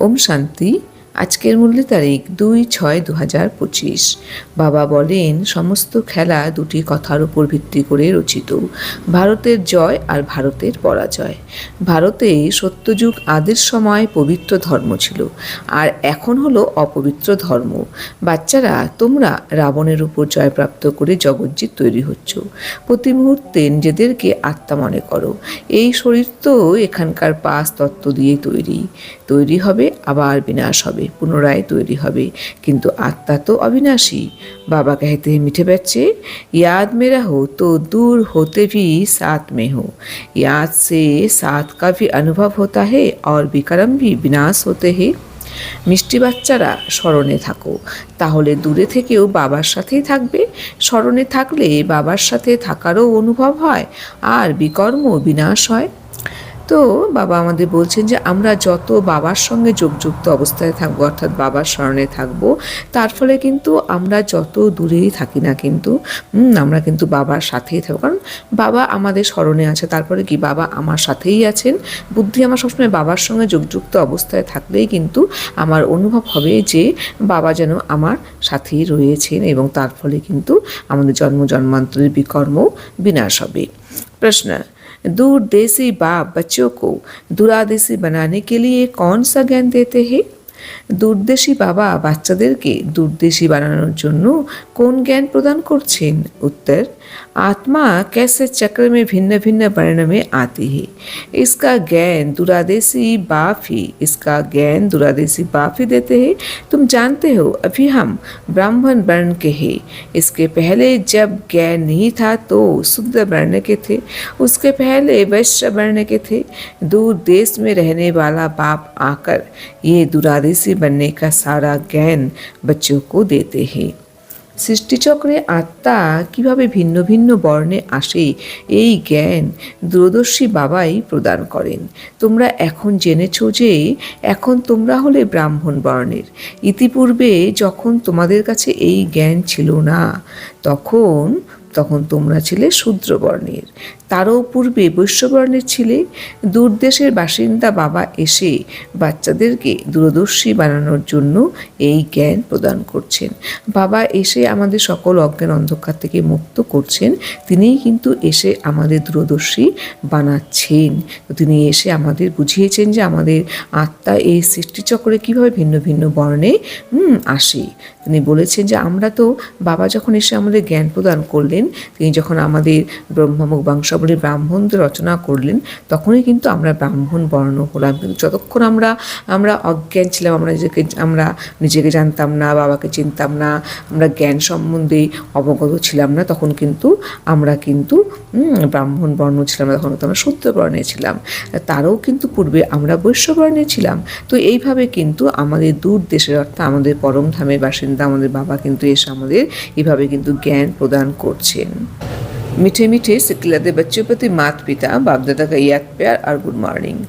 ওম শান্তি। আজকের মূল্য তারিখ 2/6/2025। বাবা বলেন, সমস্ত খেলা দুটি কথার উপর ভিত্তি করে রচিত, ভারতের জয় আর ভারতের পরাজয়। ভারতে সত্যযুগ আদির সময় পবিত্র ধর্ম ছিল, আর এখন হলো অপবিত্র ধর্ম। বাচ্চারা, তোমরা রাবণের উপর জয়প্রাপ্ত করে জগজ্জিৎ তৈরি হচ্ছ। প্রতি মুহূর্তে নিজেদেরকে আত্মা মনে করো। এই শরীর তো এখানকার 5 তত্ত্ব দিয়ে তৈরি হবে, আবার বিনাশ হবে, পুনরায় তৈরি হবে, কিন্তু আত্মা তো অবিনাশী। बाबा कहते हैं, मीठे बच्चे, याद में रहो तो दूर होते भी साथ में हो। याद से साथ का भी अनुभव होता है और विक्रम भी विनाश होते हैं। মিষ্টি বাচ্চারা, স্মরণে থাকো, তাহলে দূরে থেকেও বাবার সাথেই থাকবে। স্মরণে থাকলে বাবার সাথে থাকারও অনুভব হয়, আর বিকর্ম বিনাশ হয়। তো বাবা আমাদের বলছেন যে আমরা যত বাবার সঙ্গে যোগযুক্ত অবস্থায় থাকবো, অর্থাৎ বাবার স্মরণে থাকবো, তার ফলে কিন্তু আমরা যত দূরেই থাকি না কিন্তু আমরা কিন্তু বাবার সাথেই থাকবো। কারণ বাবা আমাদের স্মরণে আছে, তারপরে কি বাবা আমার সাথেই আছেন। বুদ্ধি আমার সবসময় বাবার সঙ্গে যোগযুক্ত অবস্থায় থাকলেই কিন্তু আমার অনুভব হবে যে বাবা যেন আমার সাথেই রয়েছেন, এবং তার ফলে কিন্তু আমাদের জন্ম জন্মান্তরের বিকর্ম বিনাশ হবে। প্রশ্ন, दूरदेशी बाप बच्चों को दूरादेशी बनाने के लिए कौन सा ज्ञान देते हैं? दूरदेशी बाबा বাচ্চাদেরকে दूरदेशी বানানোর জন্য কোন জ্ঞান প্রদান করছেন? उत्तर, आत्मा कैसे चक्र में भिन्न भिन्न वर्ण में आती है, इसका ज्ञान दूरादेशी बाप ही देते हैं। तुम जानते हो, अभी हम ब्राह्मण वर्ण के हैं। इसके पहले जब ज्ञान नहीं था तो शुद्ध वर्ण के थे, उसके पहले वैश्य वर्ण के थे। दूर देश में रहने वाला बाप आकर ये दूरादेशी बनने का सारा ज्ञान बच्चों को देते हैं। সৃষ্টিচক্রে আত্মা কিভাবে ভিন্ন ভিন্ন বর্ণে আসে, এই জ্ঞান দূরদর্শী বাবাই প্রদান করেন। তোমরা এখন জেনেছো যে এখন তোমরা হলে ব্রাহ্মণ বর্ণের। ইতিপূর্বে যখন তোমাদের কাছে এই জ্ঞান ছিল না, তখন তোমরা ছিলে শূদ্র বর্ণের, তারও পূর্বে বৈশ্যবর্ণের ছিলে। দূরদেশের বাসিন্দা বাবা এসে বাচ্চাদেরকে দূরদর্শী বানানোর জন্য এই জ্ঞান প্রদান করছেন। বাবা এসে আমাদের সকল অজ্ঞান অন্ধকার থেকে মুক্ত করছেন। তিনিই কিন্তু এসে আমাদের দূরদর্শী বানাচ্ছেন। তিনি এসে আমাদের বুঝিয়েছেন যে আমাদের আত্মা এই সৃষ্টিচক্রে কীভাবে ভিন্ন ভিন্ন বর্ণে আসে। তিনি বলেছেন যে আমরা তো, বাবা যখন এসে আমাদের জ্ঞান প্রদান করলেন, তিনি যখন আমাদের ব্রহ্মমুখ বংশাবলী ব্রাহ্মণদের রচনা করলেন, তখনই কিন্তু আমরা ব্রাহ্মণ বর্ণ হলাম। কিন্তু যতক্ষণ আমরা অজ্ঞান ছিলাম, আমরা নিজেকে জানতাম না, বাবাকে চিনতাম না, আমরা জ্ঞান সম্বন্ধে অবগত ছিলাম না, তখন কিন্তু আমরা ব্রাহ্মণ বর্ণ ছিলাম না, তখন আমরা শূদ্র বর্ণে ছিলাম। তারও কিন্তু পূর্বে আমরা বৈশ্যবর্ণে ছিলাম। তো এইভাবে কিন্তু আমাদের দূর দেশের অর্থাৎ আমাদের পরমধামের বাসিন্দা আমাদের বাবা কিন্তু এসে আমাদের এইভাবে কিন্তু জ্ঞান প্রদান করছেন। मीठे मीठे सिखलाते बच्चों प्रति माता पिता बाप दादा का याद प्यार और गुड मॉर्निंग।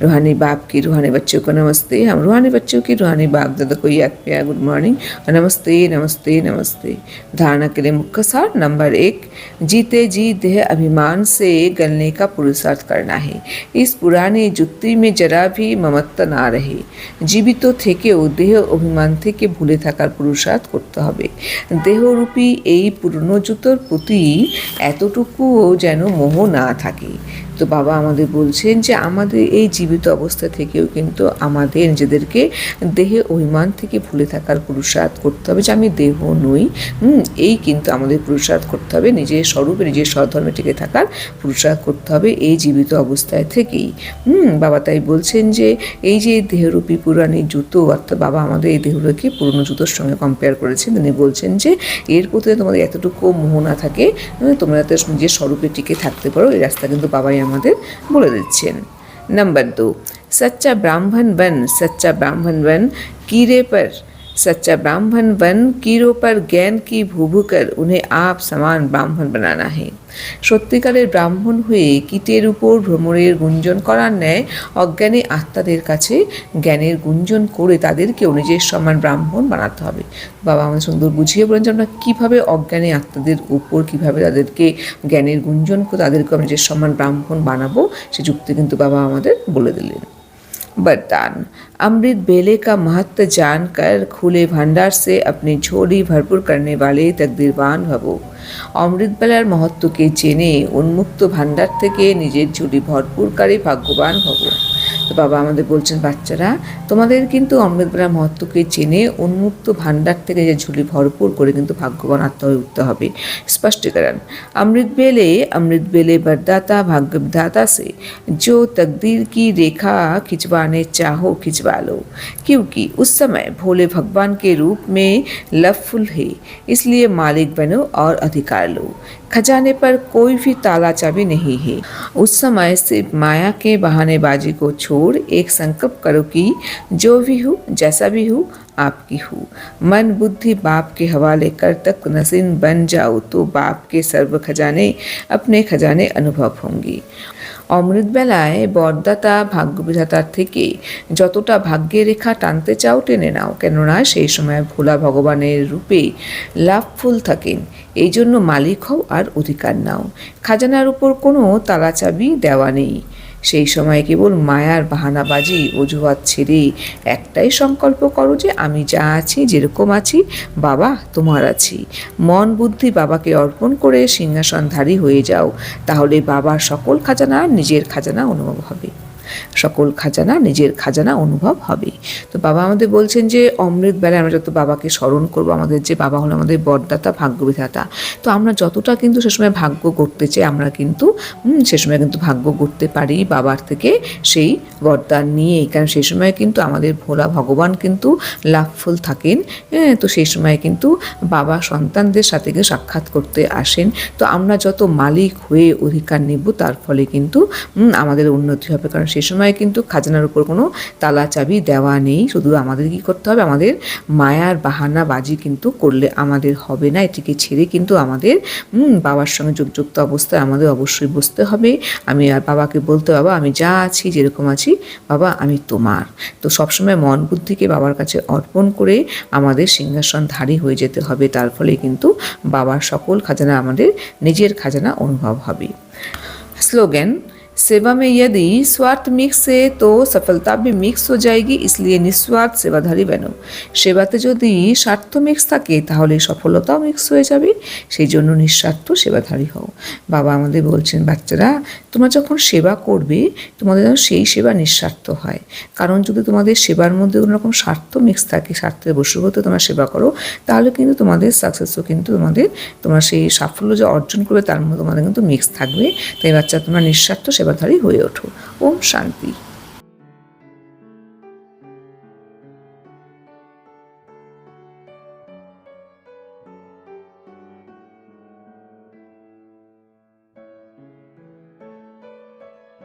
रूहानी बाप की रूहानी बच्चों को नमस्ते। हम रूहानी बच्चों की रूहानी बाप दादा को याद प्यार गुड मॉर्निंग और नमस्ते नमस्ते नमस्ते। धारणा के लिए मुख्य सार नंबर 1, जीते जी देह अभिमान से गलने का पुरुषार्थ करना है। इस पुरानी जुत्ती में जरा भी ममत्व ना रहे। জীবিত থেকেও দেহ অভিমান থেকে ভুলে থাকার পুরুষার্থ করতে হবে। দেহরূপী এই পুরনো জুতোর প্রতি এতটুকুও যেন মোহ না থাকে। তো বাবা আমাদের বলছেন যে আমাদের এই জীবিত অবস্থা থেকেও কিন্তু আমাদের নিজেদেরকে দেহে অভিমান থেকে ভুলে থাকার পুরুষার্থ করতে হবে, যে আমি দেহ নই। এই কিন্তু আমাদের পুরুষার্থ করতে হবে, নিজের স্বরূপে নিজের স্বধর্মে টিকে থাকার পুরুষার্থ করতে হবে এই জীবিত অবস্থায় থেকেই। বাবা তাই বলছেন যে এই যে দেহরূপী পুরানি জুতো, অর্থাৎ বাবা আমাদের এই দেহরূপকে পুরনো জুতোর সঙ্গে কম্পেয়ার করেছেন। তিনি বলছেন যে এর প্রতি তোমাদের এতটুকু মোহ না থাকে, তোমরা যাতে নিজের স্বরূপে টিকে থাকতে পারো, এই রাস্তা কিন্তু বাবাই আমাদের বলে দিচ্ছেন। नंबर 2, सच्चा ब्राह्मण बन कीड़े पर सच्चा ब्राह्मण बन कीड़ों पर ज्ञान की भूभू कर उन्हें आप समान ब्राह्मण बनाना है। সত্যিকারের ব্রাহ্মণ হয়ে কীটের উপর ভ্রমরের গুঞ্জন করার ন্যায় অজ্ঞানী আত্মাদের কাছে জ্ঞানের গুঞ্জন করে তাদেরকেও নিজের সমান ব্রাহ্মণ বানাতে হবে। বাবা আমাদের সুন্দর বুঝিয়ে বলেন যে আমরা কীভাবে অজ্ঞানী আত্মাদের উপর কীভাবে তাদেরকে জ্ঞানের গুঞ্জন করে তাদেরকে নিজের সমান ব্রাহ্মণ বানাবো, সে যুক্তি কিন্তু বাবা আমাদের বলে দিলেন। वरदान। अमृत बेले का महत्व जानकर खुले भंडार से अपनी झोली भरपूर करने वाले तकदीरवान भवो। অমৃত বেলার মহত্বকে জেনে উন্মুক্ত ভাণ্ডার থেকে নিজের ঝুলি ভরপুরকারী ভাগ্যবান হব। তো বাবা আমাদের বলছেন, বাচ্চারা তোমাদের কিন্তু অমৃত বেলার মহত্বকে জেনে উন্মুক্ত ভাণ্ডার থেকে যে ঝুলি ভরপুর করে কিন্তু ভাগ্যবান আত্মা হয়ে উঠতে হবে। स्पष्टीकरण। अमृत बेले वरदाता भाग्य विधाता से जो तकदीर की रेखा खिंचवाने चाहो खिंचवा लो, क्योंकि उस समय भोले भगवान के रूप में लवफुल है, इसलिए मालिक बनो और अधिकार लो। खजाने पर कोई भी ताला चाबी नहीं है। उस समय सिर्फ माया के बहानेबाजी को छोड़ एक संकल्प करो कि जो भी हो जैसा भी हो आपकी हो। मन बुद्धि बाप के हवाले कर तक नसीन बन जाओ तो बाप के सर्व खजाने अपने खजाने अनुभव होंगी। অমৃত বেলায় বরদাতা ভাগ্যবিধাতার থেকে যতটা ভাগ্যের রেখা টানতে চাও টেনে নাও, কেননা সেই সময় ভোলা ভগবানের রূপে লাভফুল থাকেন। এই জন্য মালিক হও আর অধিকার নাও। খাজানার উপর কোনো তালাচাবি দেওয়া নেই। সেই সময় কেবল মায়ার বাহানাবাজি অজুহাত ছেড়ে একটাই সংকল্প করো যে আমি যা আছি যেরকম আছি বাবা তোমার আছি। মন বুদ্ধি বাবাকে অর্পণ করে সিংহাসনধারী হয়ে যাও, তাহলে বাবার সকল খাজানা নিজের খাজানা অনুভব হবে। সকল খাজানা নিজের খাজানা অনুভব হবে। তো বাবা আমাদের বলছেন যে অমৃত বেলায় আমরা যত বাবাকে স্মরণ করবো, আমাদের যে বাবা হলো আমাদের বরদাতা ভাগ্যবিধাতা, তো আমরা যতটা কিন্তু সে সময় ভাগ্য করতে চাই আমরা কিন্তু সে সময় কিন্তু ভাগ্য করতে পারি বাবার থেকে সেই বরদান নিয়েই, কারণ সেই সময় কিন্তু আমাদের ভোলা ভগবান কিন্তু লাভফুল থাকেন। তো সেই সময় কিন্তু বাবা সন্তানদের সাথে গিয়ে সাক্ষাৎ করতে আসেন। তো আমরা যত মালিক হয়ে অধিকার নেব তার ফলে কিন্তু আমাদের উন্নতি হবে, কারণ সেই সময় কিন্তু খাজানার উপর কোনো তালা চাবি দেওয়া নেই। শুধু আমাদের কি করতে হবে, আমাদের মায়ার বাহানাবাজি কিন্তু করলে আমাদের হবে না। এটিকে ছেড়ে কিন্তু আমাদের বাবার সঙ্গে যোগযুক্ত অবস্থায় আমাদের অবশ্যই বসতে হবে। আমি আর বাবাকে বলতে, বাবা আমি যা আছি যেরকম আছি বাবা আমি তোমার। তো সবসময় মন বুদ্ধিকে বাবার কাছে অর্পণ করে আমাদের সিংহাসনধারী হয়ে যেতে হবে, তার ফলে কিন্তু বাবার সকল খাজানা আমাদের নিজের খাজানা অনুভব হবে। স্লোগান। सेवा में यदि स्वार्थ मिक्स है तो सफलता भी मिक्स हो जाएगी, इसलिए निस्वार्थ सेवाधारी बनो। সেবাতে যদি স্বার্থ মিক্স থাকে তাহলে সফলতাও মিক্স হয়ে যাবে, সেই জন্য নিঃস্বার্থ সেবাধারী হও। বাবা আমাদের বলছেন, বাচ্চারা তোমরা যখন সেবা করবে তোমাদের যেন সেই সেবা নিঃস্বার্থ হয়, কারণ যদি তোমাদের সেবার মধ্যে কোনো রকম স্বার্থ মিক্স থাকে, স্বার্থের বশীভূত তোমরা সেবা করো, তাহলে কিন্তু তোমাদের সাকসেসও কিন্তু তোমরা সেই সাফল্য যে অর্জন করবে তার মধ্যে তোমাদের কিন্তু মিক্স থাকবে। তাই বাচ্চা তোমরা নিঃস্বার্থ সেবাধারী হয়ে ওঠো। ওম শান্তি।